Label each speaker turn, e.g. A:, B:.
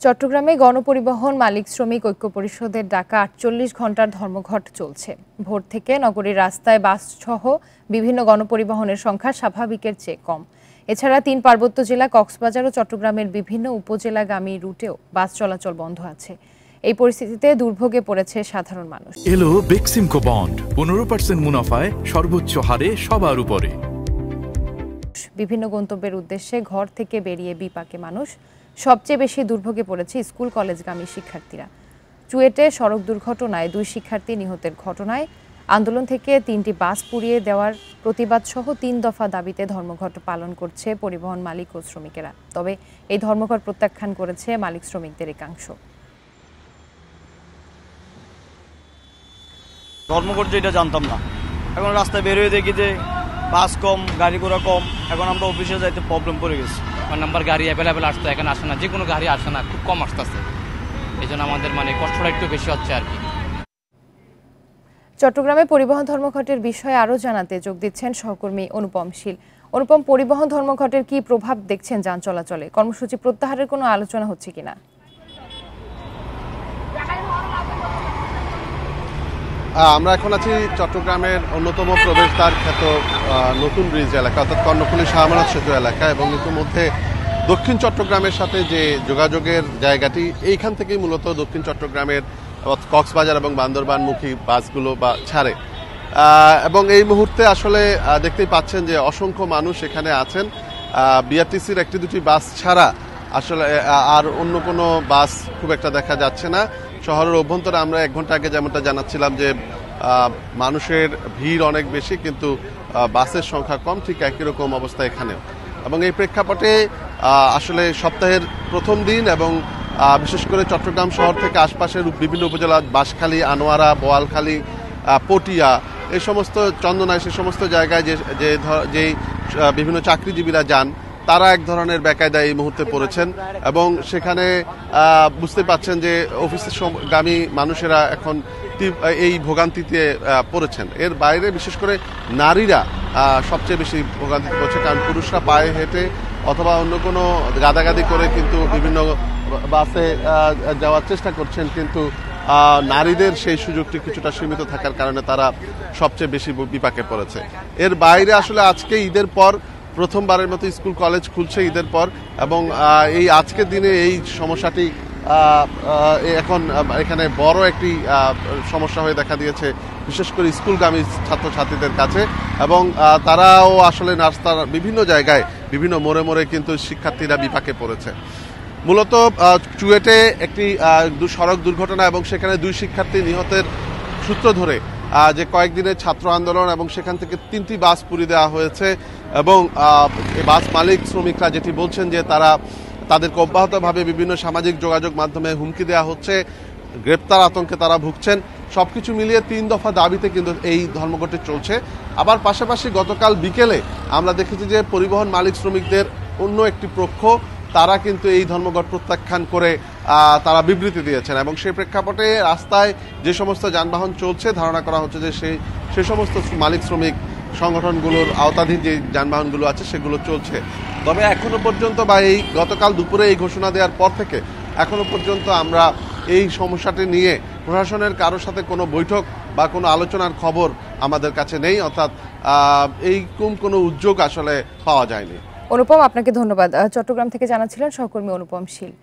A: চট্টগ্রামে গণপরিবহন মালিক শ্রমিক ঐক্য পরিষদের ডাকা ৪৮ ঘণ্টার ধর্মঘট চলছে। ভোর থেকে নগরীর রাস্তায় বাসসহ বিভিন্ন গণপরিবহনের সংখ্যা স্বাভাবিকের চেয়ে কম। এছাড়া ৩ পার্বত্য জেলা কক্সবাজার ও চট্টগ্রামের বিভিন্ন উপজেলাগামী রুটেও বাস চলাচল বন্ধ আছে। এই পরিস্থিতিতে দুর্ভোগে পড়েছে সাধারণ মানুষ।
B: এলো বেক্সিমকো বন্ড 15% মুনাফায় সর্বোচ্চ হারে সবার উপরে।
A: বিভিন্ন গন্তব্যের উদ্দেশ্যে ঘর থেকে বেরিয়ে বিপাকে মানুষ। সবচেয়ে বেশি দুর্ভোগে পড়েছে স্কুল কলেজগামী শিক্ষার্থীরা। চুয়েটে সড়ক দুর্ঘটনায় 2 শিক্ষার্থী নিহতের ঘটনায় আন্দোলন থেকে 3টি বাস পুড়িয়ে দেওয়ার প্রতিবাদ সহ 3 দফা দাবিতে ধর্মঘট পালন করছে পরিবহন মালিক ও শ্রমিকেরা। তবে এই ধর্মঘট প্রত্যাখ্যান করেছে মালিক শ্রমিকদের একাংশ।
C: ধর্মঘট যেটা জানতাম না, এখন রাস্তায় বের হয়ে দেখি যে বাস কম, গাড়ি ঘোড়া কম। এখন আমরা অফিসে যাইতে প্রবলেম পড়ে গেছি।
D: নাম্বার গাড়ি অ্যাভেলেবেল আসতো, এখন আসে না, যে কোনো গাড়ি আসে না, খুব কম আসতেছে। এই জন্য আমাদের কষ্টটা একটু বেশি হচ্ছে আর কি।
A: চট্টগ্রামে পরিবহন ধর্মঘটের বিষয়ে আরও জানাতে যোগ দিচ্ছেন সহকর্মী অনুপম শীল। অনুপম, পরিবহন ধর্মঘটের কি প্রভাব দেখছেন যান চলাচলে? কর্মসূচি প্রত্যাহারের কোনো আলোচনা হচ্ছে কিনা?
E: আমরা এখন আছি চট্টগ্রামের অন্যতম প্রবেশদ্বার খ্যাত নতুন ব্রিজ এলাকা, অর্থাৎ কর্ণফুলী শাহমানত সেতু এলাকা, এবং ইতিমধ্যে দক্ষিণ চট্টগ্রামের সাথে যে যোগাযোগের জায়গাটি, এইখান থেকেই মূলত দক্ষিণ চট্টগ্রামের কক্সবাজার এবং বান্দরবানমুখী বাসগুলো ছাড়ে। এবং এই মুহূর্তে আসলে দেখতেই পাচ্ছেন যে অসংখ্য মানুষ এখানে আছেন। বিআরটিসির 1-2টি বাস ছাড়া আসলে আর অন্য কোনো বাস খুব একটা দেখা যাচ্ছে না। শহরের অভ্যন্তরে আমরা 1 ঘন্টা আগে যেমনটা জানাচ্ছিলাম যে মানুষের ভিড় অনেক বেশি, কিন্তু বাসের সংখ্যা কম। ঠিক একই রকম অবস্থা এখানেও। এবং এই প্রেক্ষাপটে আসলে সপ্তাহের প্রথম দিন এবং বিশেষ করে চট্টগ্রাম শহর থেকে আশপাশের বিভিন্ন উপজেলা, বাঁশখালী, আনোয়ারা, বোয়ালখালী, পটিয়া, এই সমস্ত চন্দনায়, সে সমস্ত জায়গায় যে বিভিন্ন চাকরিজীবীরা যান, তারা এক ধরনের বেকায়দা এই মুহূর্তে পড়েছেন। এবং সেখানে বুঝতে পাচ্ছেন যে অফিসগামী মানুষেরা এখন এই ভোগান্তিতে পড়েছেন। এর বাইরে বিশেষ করে নারীরা সবচেয়ে বেশি ভোগান্তিতে পড়ছে, কারণ পুরুষরা পায়ে হেঁটে অথবা অন্য কোনো গাদাগাদি করে কিন্তু বিভিন্ন বাসে যাওয়ার চেষ্টা করছেন, কিন্তু নারীদের সেই সুযোগটি কিছুটা সীমিত থাকার কারণে তারা সবচেয়ে বেশি বিপাকে পড়েছে। এর বাইরে আসলে আজকে ঈদের পর প্রথমবারের মতো স্কুল কলেজ খুলছে ঈদের পর, এবং এই আজকের দিনে এই সমস্যাটি এখন এখানে বড় একটি সমস্যা হয়ে দেখা দিয়েছে, বিশেষ করে স্কুলগামী ছাত্রছাত্রীদের কাছে। এবং তারাও আসলে রাস্তার বিভিন্ন জায়গায় বিভিন্ন মোড়ে মোড়ে কিন্তু শিক্ষার্থীরা বিপাকে পড়েছে। মূলত চুয়েটে একটি সড়ক দুর্ঘটনা এবং সেখানে 2 শিক্ষার্থী নিহতের সূত্র ধরে যে কয়েকদিনের ছাত্র আন্দোলন, এবং সেখান থেকে 3টি বাস পুড়িয়ে দেওয়া হয়েছে। এবং বাস মালিক শ্রমিকরা যেটি বলছেন যে তাদেরকে অব্যাহতভাবে বিভিন্ন সামাজিক যোগাযোগ মাধ্যমে হুমকি দেওয়া হচ্ছে, গ্রেপ্তার আতঙ্কে তারা ভুগছেন। সবকিছু মিলিয়ে 3 দফা দাবিতে কিন্তু এই ধর্মঘটটি চলছে। আবার পাশাপাশি গতকাল বিকেলে আমরা দেখেছি যে পরিবহন মালিক শ্রমিকদের অন্য একটি পক্ষ, তারা কিন্তু এই ধর্মঘট প্রত্যাখ্যান করে তারা বিবৃতি দিয়েছেন। এবং সেই প্রেক্ষাপটে রাস্তায় যে সমস্ত যানবাহন চলছে, ধারণা করা হচ্ছে যে সেই সমস্ত মালিক শ্রমিক সংগঠনগুলোর আওতাধীন যে যানবাহনগুলো আছে সেগুলো চলছে। তবে এখনো পর্যন্ত বা এই গতকাল দুপুরে এই ঘোষণা দেওয়ার পর থেকে এখনো পর্যন্ত আমরা এই সমস্যাটি নিয়ে প্রশাসনের কারোর সাথে কোনো বৈঠক বা কোনো আলোচনার খবর আমাদের কাছে নেই, অর্থাৎ কোনো উদ্যোগ আসলে পাওয়া যায়নি।
A: অনুপম, আপনাকে ধন্যবাদ। চট্টগ্রাম থেকে জানাচ্ছিলেন সহকর্মী অনুপম শীল।